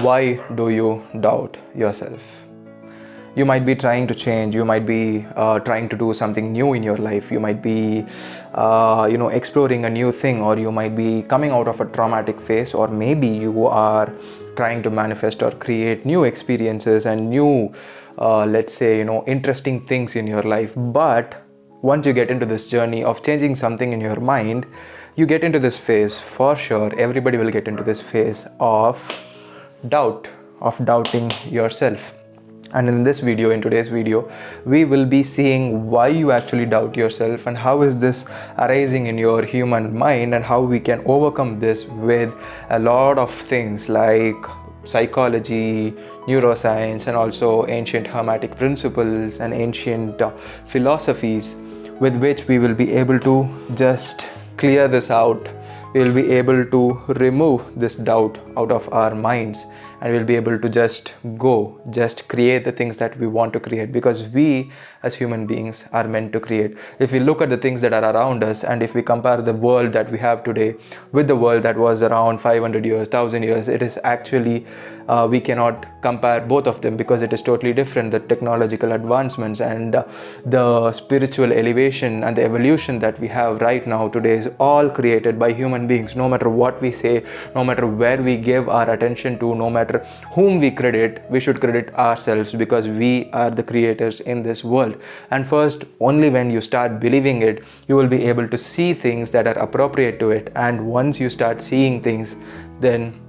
Why do you doubt yourself? You might be trying to change, you might be trying to do something new in your life, you might be exploring a new thing, or you might be coming out of a traumatic phase, or maybe you are trying to manifest or create new experiences and new interesting things in your life. But once you get into this journey of changing something in your mind, you get into this phase. For sure, everybody will get into this phase of doubting yourself. And in today's video, we will be seeing why you actually doubt yourself, and how is this arising in your human mind, and how we can overcome this with a lot of things like psychology, neuroscience, and also ancient hermetic principles and ancient philosophies, with which we will be able to just clear this out. We will be able to remove this doubt out of our minds, and we'll be able to just create the things that we want to create, because we as human beings are meant to create. If we look at the things that are around us, and if we compare the world that we have today with the world that was around 500 years, 1000 years, it is actually we cannot compare both of them, because it is totally different. The technological advancements and the spiritual elevation and the evolution that we have right now today is all created by human beings. No matter what we say, no matter where we give our attention to, no matter whom we credit, we should credit ourselves, because we are the creators in this world. And first, only when you start believing it, you will be able to see things that are appropriate to it. And once you start seeing things, then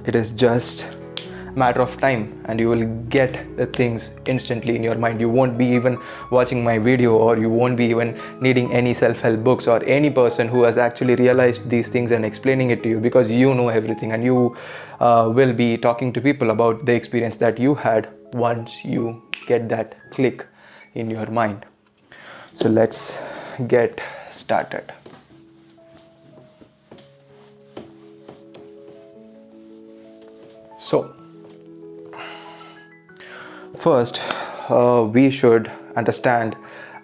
it is just matter of time, and you will get the things instantly in your mind. You won't be even watching my video, or you won't be even needing any self-help books or any person who has actually realized these things and explaining it to you, because you know everything, and you will be talking to people about the experience that you had once you get that click in your mind. So let's get started. So first, we should understand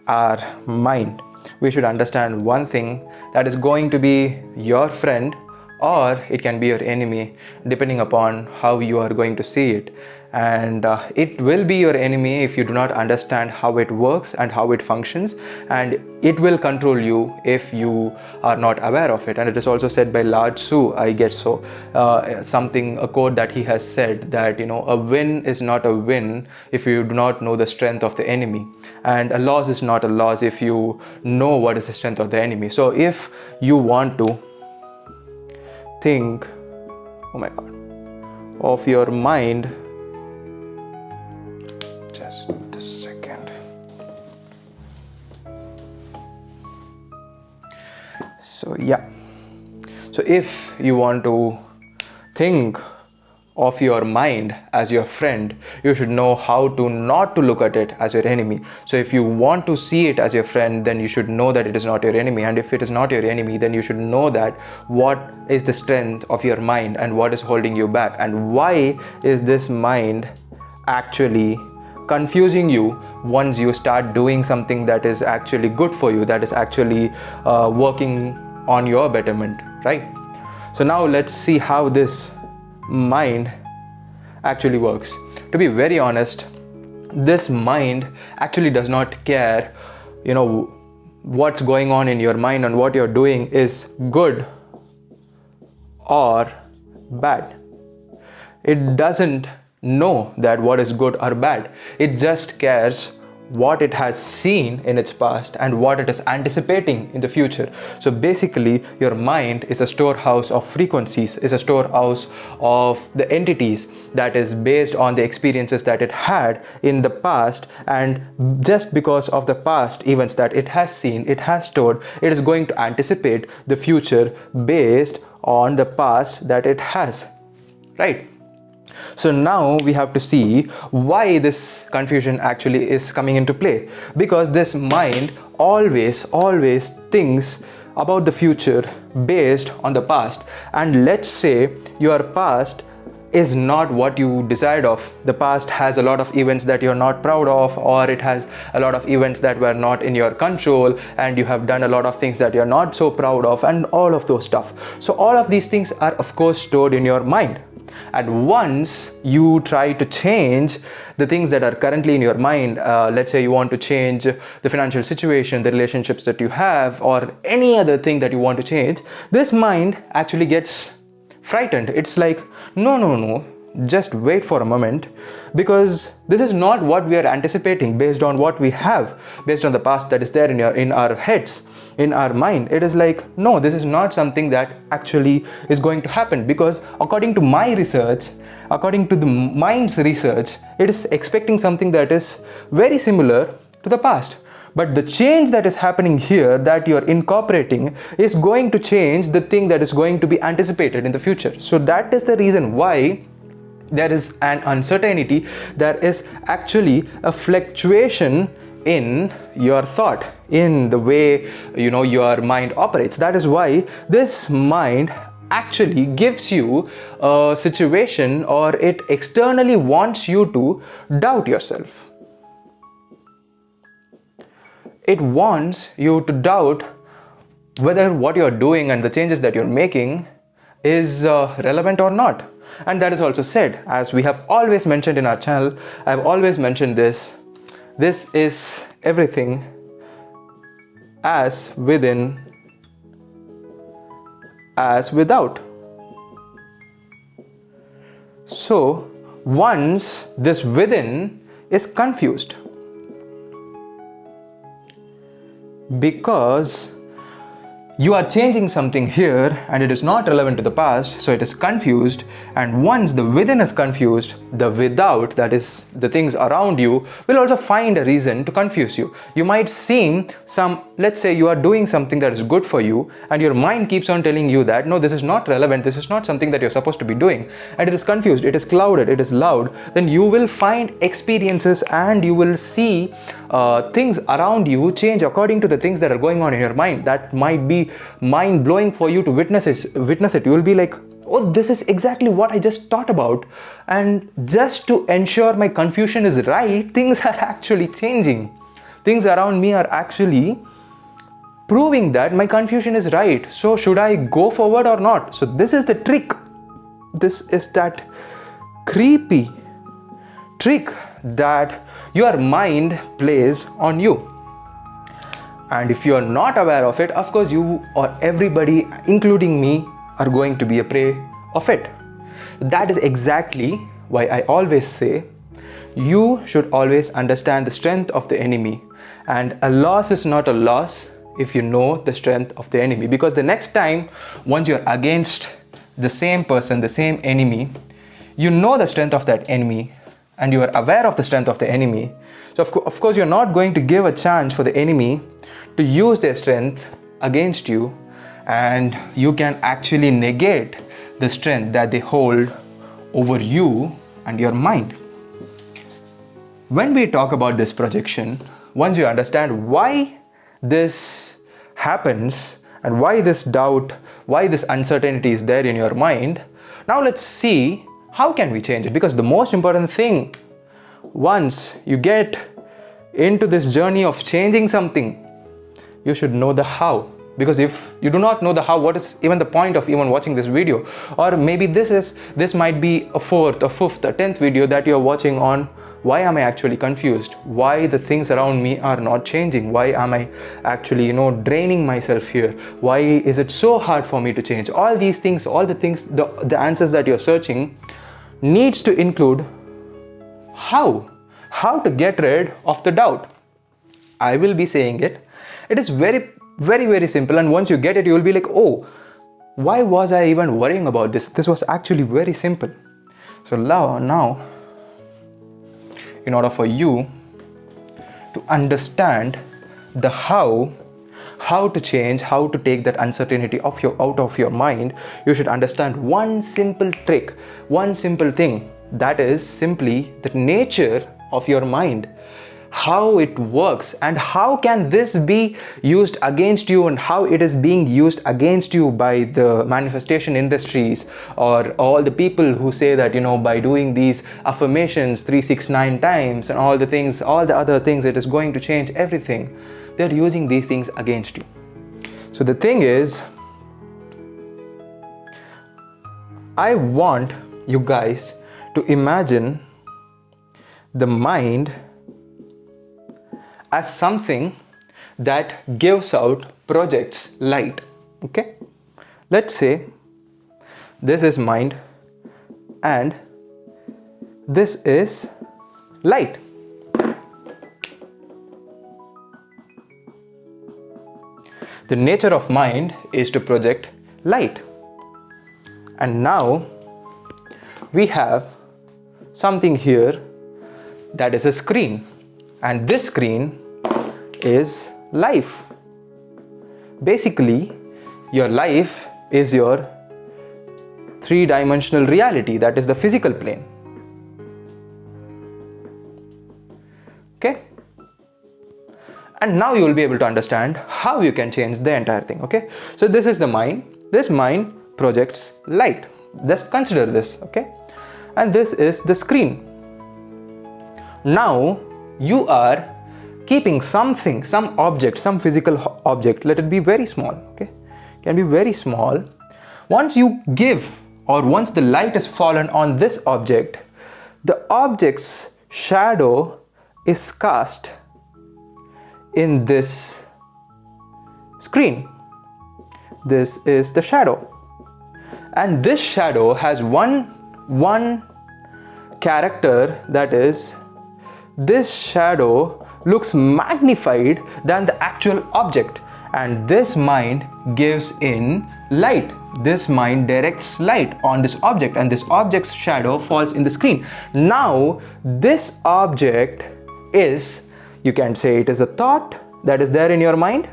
our mind. We should understand one thing, that is going to be your friend, or it can be your enemy, depending upon how you are going to see it. And it will be your enemy if you do not understand how it works and how it functions, and it will control you if you are not aware of it. And it is also said by Lao Tzu, I guess so, a quote that he has said, that a win is not a win if you do not know the strength of the enemy, and a loss is not a loss if you know what is the strength of the enemy. So if you want to think, of your mind, just a second. So if you want to think of your mind as your friend, you should know how to not to look at it as your enemy. So if you want to see it as your friend, then you should know that it is not your enemy. And if it is not your enemy, then you should know that what is the strength of your mind and what is holding you back, and why is this mind actually confusing you once you start doing something that is actually good for you, that is actually working on your betterment, right? So now let's see how this mind actually works. To be very honest, this mind actually does not care what's going on in your mind and what you're doing is good or bad. It doesn't know that what is good or bad. It just cares what it has seen in its past and what it is anticipating in the future. So basically, your mind is a storehouse of frequencies, is a storehouse of the entities that is based on the experiences that it had in the past. And just because of the past events that it has seen, it has stored, it is going to anticipate the future based on the past that it has, right? So now we have to see why this confusion actually is coming into play, because this mind always thinks about the future based on the past. And let's say your past is not what you desired of. The past has a lot of events that you're not proud of, or it has a lot of events that were not in your control, and you have done a lot of things that you're not so proud of, and all of those stuff. So all of these things are of course stored in your mind. And once you try to change the things that are currently in your mind, let's say you want to change the financial situation, the relationships that you have, or any other thing that you want to change, this mind actually gets frightened. It's like, no, no, no, just wait for a moment, because this is not what we are anticipating based on what we have, based on the past that is there in our heads, in our mind. It is like, no, this is not something that actually is going to happen, because according to my research, according to the mind's research, it is expecting something that is very similar to the past. But the change that is happening here, that you're incorporating, is going to change the thing that is going to be anticipated in the future. So that is the reason why there is an uncertainty. There is actually a fluctuation in your thought, in the way your mind operates. That is why this mind actually gives you a situation, or it externally wants you to doubt yourself. It wants you to doubt whether what you're doing and the changes that you're making is relevant or not. And that is also said, as we have always mentioned in our channel, I've always mentioned this is everything as within as without. So once this within is confused, because you are changing something here and it is not relevant to the past, so it is confused. And once the within is confused, the without, that is the things around you, will also find a reason to confuse you. You might seem let's say you are doing something that is good for you, and your mind keeps on telling you that no, this is not relevant, this is not something that you're supposed to be doing, and it is confused, it is clouded, it is loud. Then you will find experiences and you will see things around you change according to the things that are going on in your mind. That might be mind-blowing for you to witness it. You will be like, oh, this is exactly what I just thought about. And just to ensure my confusion is right, things are actually changing. Things around me are actually proving that my confusion is right. So should I go forward or not? So this is the trick. This is that creepy trick that your mind plays on you. And if you are not aware of it, of course you or everybody, including me, are going to be a prey of it. That is exactly why I always say you should always understand the strength of the enemy, and a loss is not a loss if you know the strength of the enemy. Because the next time, once you're against the same person, the same enemy, you know the strength of that enemy and you are aware of the strength of the enemy. So of course you're not going to give a chance for the enemy to use their strength against you, and you can actually negate the strength that they hold over you and your mind. When we talk about this projection, once you understand why this happens and why this doubt, why this uncertainty is there in your mind, now let's see how can we change it. Because the most important thing, once you get into this journey of changing something, you should know the how. Because if you do not know the how, what is even the point of even watching this video? Or maybe this might be a fourth, a fifth, a 10th video that you're watching on why am I actually confused? Why the things around me are not changing? Why am I actually, draining myself here? Why is it so hard for me to change? All these things, all the things, the answers that you're searching needs to include how to get rid of the doubt. I will be saying it. It is very, very, very simple, and once you get it, you will be like, oh, why was I even worrying about this? This was actually very simple. So now, in order for you to understand the how to change, how to take that uncertainty out of your mind, you should understand one simple trick, one simple thing, that is simply the nature of your mind, how it works, and how can this be used against you, and how it is being used against you by the manifestation industries, or all the people who say that, by doing these affirmations 369 times and all the things, all the other things, it is going to change everything. They're using these things against you. So the thing is, I want you guys to imagine the mind as something that gives out, projects light. Okay, let's say this is mind and this is light. The nature of mind is to project light. And now we have something here that is a screen, and this screen is life. Basically, your life is your three-dimensional reality, that is the physical plane. Okay? And now you will be able to understand how you can change the entire thing. Okay? So this is the mind. This mind projects light. Just consider this. Okay? And this is the screen. Now you are keeping something, some object, some physical object, let it be very small. Okay? Can be very small. Once you give, or once the light has fallen on this object, the object's shadow is cast in this screen. This is the shadow, and this shadow has one character, that is, this shadow looks magnified than the actual object, and this mind gives in light. This mind directs light on this object, and this object's shadow falls in the screen. Now this object is, you can say it is a thought that is there in your mind.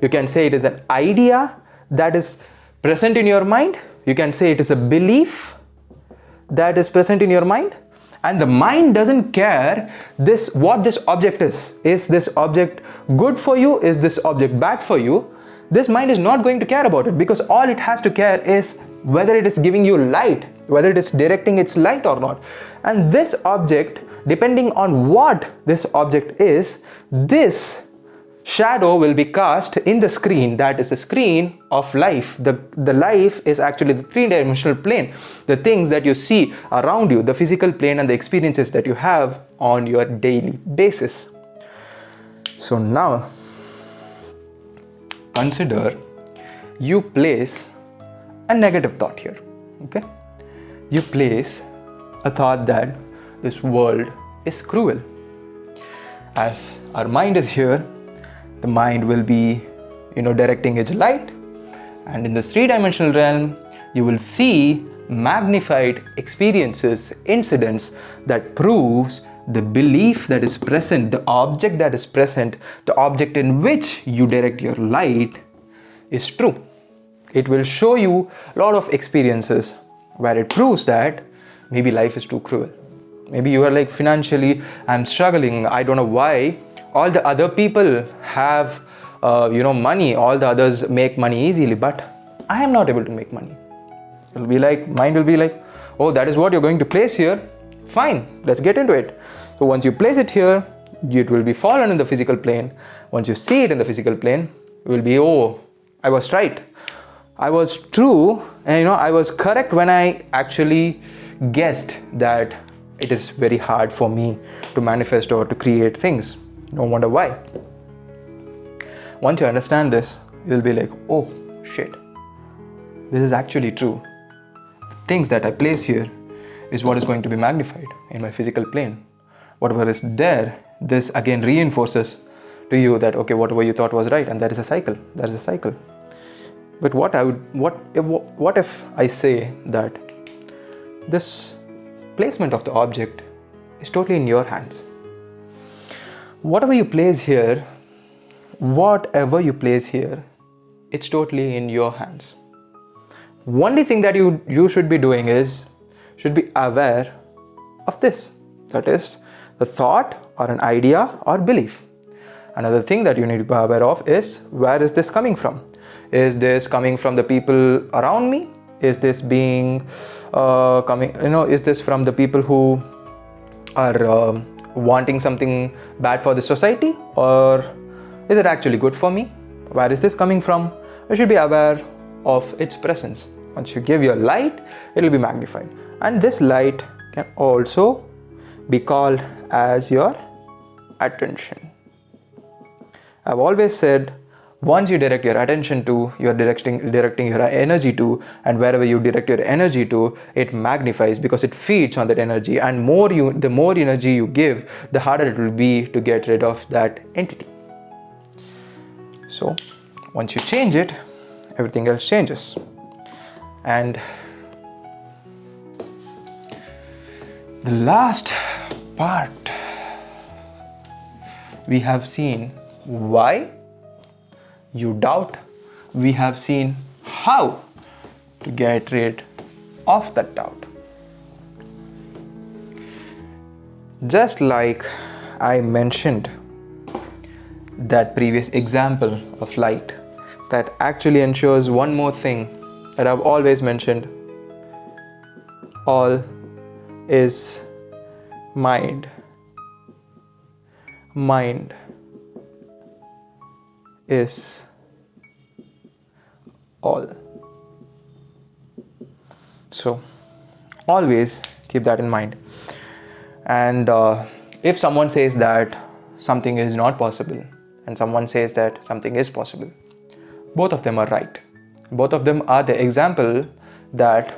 You can say it is an idea that is present in your mind. You can say it is a belief that is present in your mind. And the mind doesn't care what this object is. Is this object good for you? Is this object bad for you? This mind is not going to care about it, because all it has to care is whether it is giving you light, whether it is directing its light or not. And this object, depending on what this object is, this shadow will be cast in the screen, that is the screen of life. The life is actually the three-dimensional plane, the things that you see around you, the physical plane, and the experiences that you have on your daily basis. So now consider you place a negative thought here. Okay, you place a thought that this world is cruel. As our mind is here, the mind will be, directing its light, and in this three-dimensional realm you will see magnified experiences, incidents that proves the belief that is present, the object that is present, the object in which you direct your light is true. It will show you a lot of experiences where it proves that maybe life is too cruel. Maybe you are like, financially I'm struggling, I don't know why. All the other people have money, all the others make money easily, but I am not able to make money. It'll be like, mind will be like, oh, that is what you're going to place here? Fine, let's get into it. So once you place it here, it will be fallen in the physical plane. Once you see it in the physical plane, it will be, oh, I was right. I was true, and I was correct when I actually guessed that it is very hard for me to manifest or to create things. No wonder why. Once you understand this, you'll be like, oh shit, this is actually true. The things that I place here is what is going to be magnified in my physical plane. Whatever is there, this again reinforces to you that, okay, whatever you thought was right, and that is a cycle. That is a cycle. But what if I say that this placement of the object is totally in your hands? Whatever you place here, it's totally in your hands. Only thing that you should be doing is, should be aware of this. That is the thought or an idea or belief. Another thing that you need to be aware of is, where is this coming from? Is this coming from the people around me? Is this being is this from the people who are wanting something bad for the society, or is it actually good for me? Where is this coming from? You should be aware of its presence. Once you give your light, it will be magnified. And this light can also be called as your attention. I've always said, once you direct your attention to, you're directing your energy to, and wherever you direct your energy to, it magnifies because it feeds on that energy. And the more energy you give, the harder it will be to get rid of that entity. So once you change it, everything else changes. And the last part, we have seen why you doubt. We have seen how to get rid of that doubt. Just like I mentioned that previous example of light, that actually ensures one more thing that I've always mentioned. All is mind. Mind is all. So always keep that in mind. And if someone says that something is not possible and someone says that something is possible, both of them are right. Both of them are the example that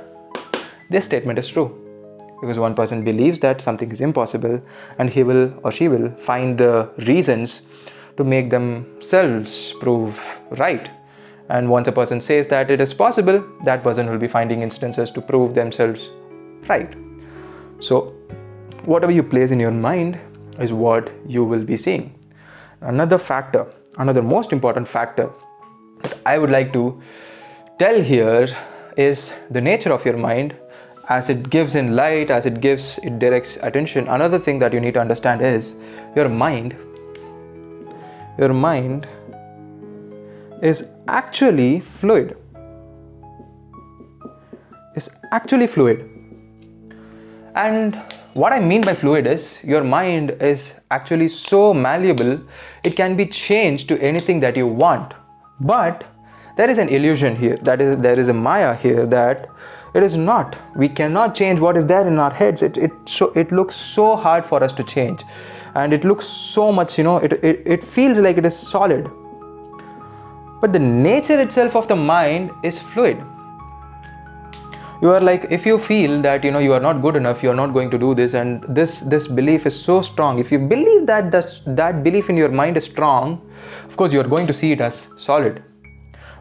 this statement is true. Because one person believes that something is impossible and he will or she will find the reasons to make themselves prove right. And once a person says that it is possible, that person will be finding instances to prove themselves right. So whatever you place in your mind is what you will be seeing. Another most important factor that I would like to tell here is the nature of your mind. As it gives in light, as it directs attention. Another thing that you need to understand is your mind is actually fluid. And what I mean by fluid is your mind is actually so malleable, it can be changed to anything that you want. But there is an illusion here, there is a maya here, that it is not. We cannot change what is there in our heads. It looks so hard for us to change, and it looks so much, it feels like it is solid. But the nature itself of the mind is fluid. You are like, if you feel that you are not good enough, you are not going to do this, and this belief is so strong. If you believe that that belief in your mind is strong, of course you are going to see it as solid.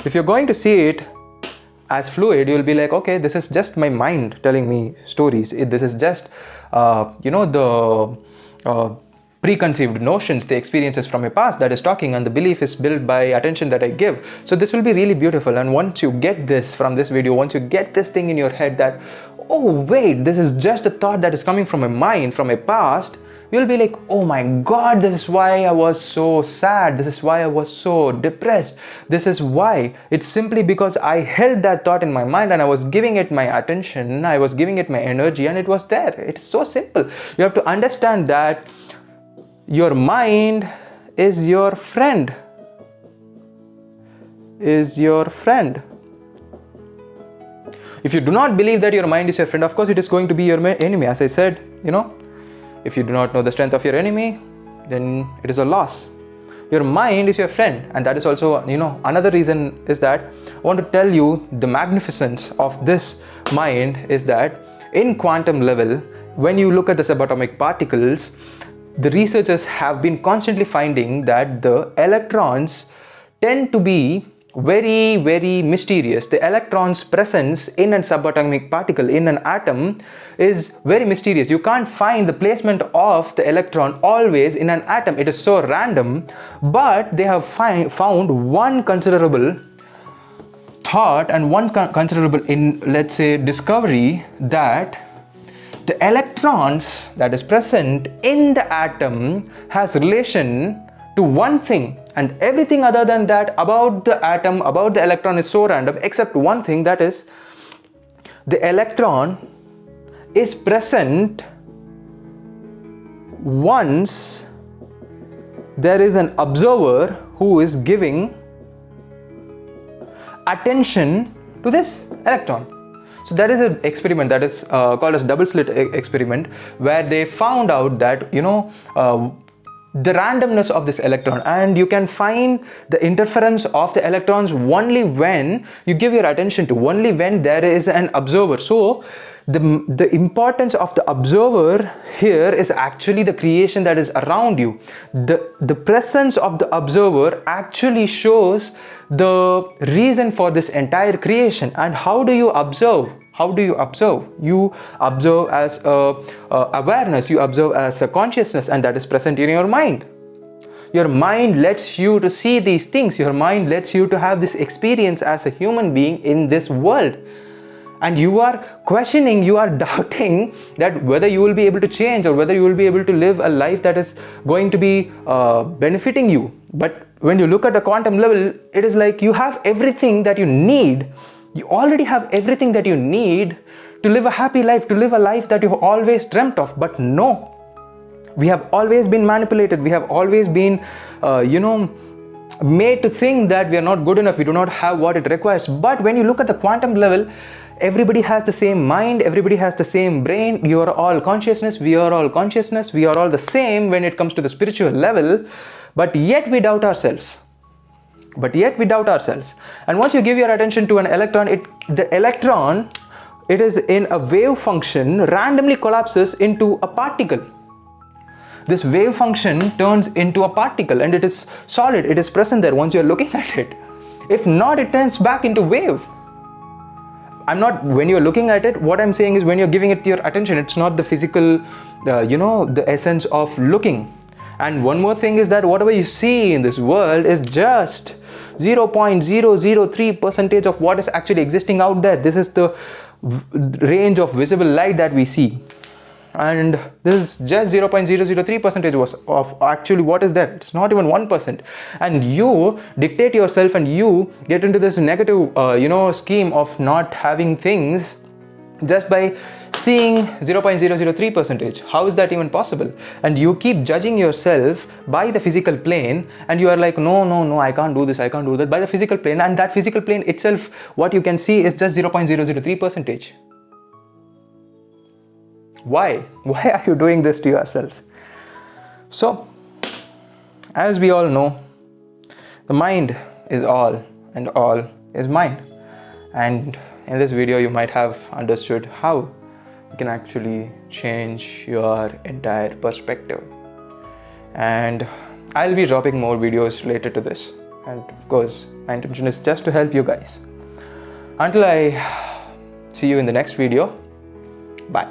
If you're going to see it as fluid, you'll be like, okay, this is just my mind telling me stories. This is just the preconceived notions, the experiences from my past that is talking, and the belief is built by attention that I give. So this will be really beautiful. And once you get this from this video, once you get this thing in your head that, oh wait, this is just a thought that is coming from my mind, from my past, you'll be like, oh my god, this is why I was so sad, this is why I was so depressed, this is why. It's simply because I held that thought in my mind and I was giving it my attention, I was giving it my energy, and it was there. It's so simple. You have to understand that your mind is your friend. If you do not believe that your mind is your friend, of course it is going to be your enemy. As I said, if you do not know the strength of your enemy, then it is a loss. Your mind is your friend, and that is also, another reason is that I want to tell you the magnificence of this mind is that in quantum level, when you look at the subatomic particles, the researchers have been constantly finding that the electrons tend to be very, very mysterious. The electron's presence in a subatomic particle, in an atom, is very mysterious. You can't find the placement of the electron always in an atom. It is so random. But they have found one considerable thought and one considerable, let's say, discovery, that the electrons that is present in the atom has relation to one thing, and everything other than that about the atom, about the electron, is so random, except one thing, that is the electron is present once there is an observer who is giving attention to this electron. So there is an experiment that is called as double slit experiment, where they found out that the randomness of this electron, and you can find the interference of the electrons only when you give your attention to, only when there is an observer. So the importance of the observer here is actually the creation that is around you. The presence of the observer actually shows the reason for this entire creation. And how do you observe? How do you observe? You observe as awareness, you observe as a consciousness, and that is present in your mind. Your mind lets you to see these things. Your mind lets you to have this experience as a human being in this world. And you are questioning, you are doubting that whether you will be able to change, or whether you will be able to live a life that is going to be benefiting you. But when you look at the quantum level, it is like you have everything that you need. You already have everything that you need to live a happy life, to live a life that you've always dreamt of. But no, we have always been manipulated. We have always been, made to think that we are not good enough. We do not have what it requires. But when you look at the quantum level, everybody has the same mind. Everybody has the same brain. You are all consciousness. We are all consciousness. We are all the same when it comes to the spiritual level. But yet we doubt ourselves. And once you give your attention to an electron, the electron is in a wave function, randomly collapses into a particle. This wave function turns into a particle, and it is solid, it is present there once you are looking at it. If not, it turns back into wave. When you're looking at it, what I'm saying is, when you're giving it your attention, it's not the physical, the essence of looking. And one more thing is that whatever you see in this world is just 0.003% of what is actually existing out there. This is the range of visible light that we see. And this is just 0.003% of actually what is there. It's not even 1%. And you dictate yourself, and you get into this negative, scheme of not having things just by seeing 0.003%. How is that even possible? And you keep judging yourself by the physical plane, and you are like, no, I can't do this, I can't do that, by the physical plane. And that physical plane itself, what you can see is just 0.003%. Why are you doing this to yourself? So, as we all know, the mind is all, and all is mind. And in this video, you might have understood how you can actually change your entire perspective. And I'll be dropping more videos related to this. And of course, my intention is just to help you guys. Until I see you in the next video, bye.